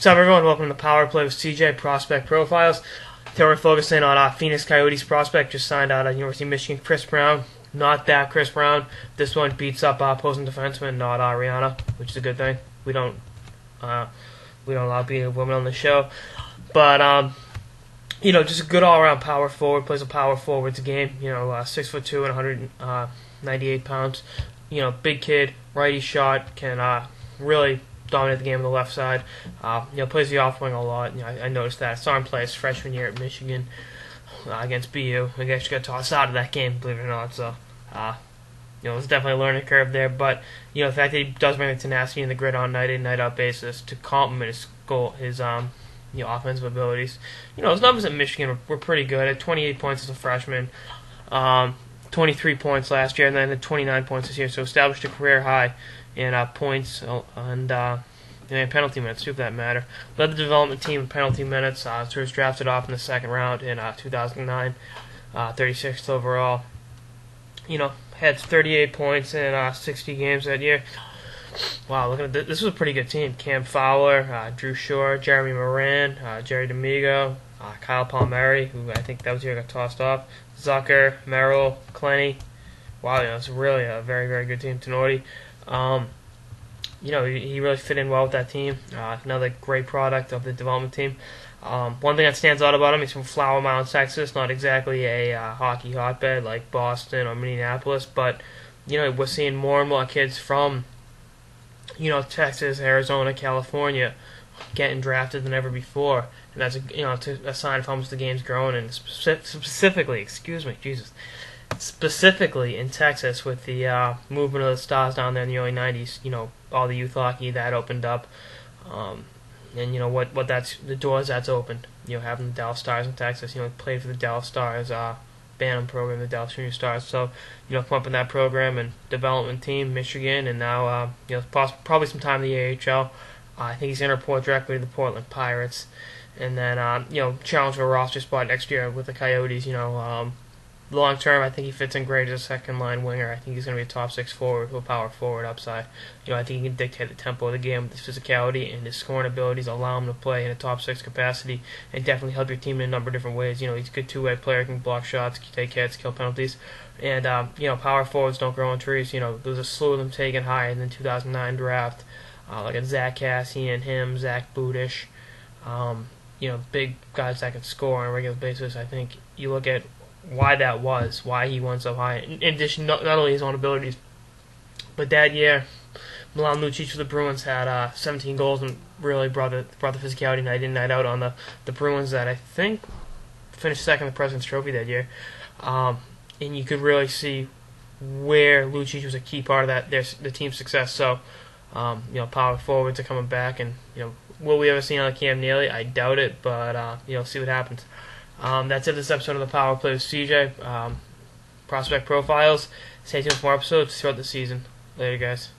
What's up, everyone? Welcome to Power Play with CJ Prospect Profiles. Today we're focusing on Phoenix Coyotes prospect just signed out at University of Michigan, Chris Brown. Not that Chris Brown. This one beats up opposing defenseman, not Rihanna, which is a good thing. We don't allow being women on the show, but just a good all-around power forward. Plays a power forwards game. 6'2" and 198 pounds. Big kid, righty shot, can really dominate the game on the left side. Plays the off wing a lot. I noticed that. I saw him play his freshman year at Michigan against BU. I guess got tossed out of that game, believe it or not. So, it's definitely a learning curve there. But the fact that he does bring the tenacity and the grit on night in, night out basis to complement his offensive abilities. His numbers at Michigan were pretty good. At 28 points as a freshman, 23 points last year, and then 29 points this year. So established a career high in points and penalty minutes too, for that matter. Led the development team in penalty minutes. So he was drafted off in the second round in 2009, 36th overall. Had 38 points in 60 games that year. Wow, look at this. This was a pretty good team. Cam Fowler, Drew Shore, Jeremy Moran, Jerry D'Amigo, Kyle Palmieri, who I think that was the year got tossed off, Zucker, Merrill, Clenny. Wow, it's really a very, very good team. Tenori. He really fit in well with that team. Another great product of the development team. One thing that stands out about him, he's from Flower Mound, Texas. Not exactly a hockey hotbed like Boston or Minneapolis, but we're seeing more and more kids from Texas, Arizona, California getting drafted than ever before, and that's a sign of how much the game's growing. And specifically in Texas, with the movement of the Stars down there in the early 90s, all the youth hockey that opened up, and what that's the doors that's opened. Having the Dallas Stars in Texas, played for the Dallas Stars Bantam program, the Dallas Junior Stars. So come up in that program and development team, Michigan, and now probably some time in the AHL. I think he's going to report directly to the Portland Pirates, and then challenge for a roster spot next year with the Coyotes. Long term, I think he fits in great as a second line winger. I think he's going to be a top 6 forward with a power forward upside. I think he can dictate the tempo of the game with his physicality, and his scoring abilities allow him to play in a top 6 capacity and definitely help your team in a number of different ways. He's a good two-way player, can block shots, take hits, kill penalties, and power forwards don't grow on trees. There was a slew of them taken high in the 2009 draft, like a Zach Cassian, Zach Budish, big guys that can score on a regular basis. I think you look at why he went so high. In addition, not only his own abilities, but that year, Milan Lucic for the Bruins had 17 goals and really brought the physicality night in, night out on the Bruins that I think finished second in the President's Trophy that year. And you could really see where Lucic was a key part of the team's success. So, power forwards are coming back, and will we ever see another Cam Neely? I doubt it, but see what happens. That's it for this episode of the Power Play with CJ. Prospect Profiles. Stay tuned for more episodes throughout the season. Later, guys.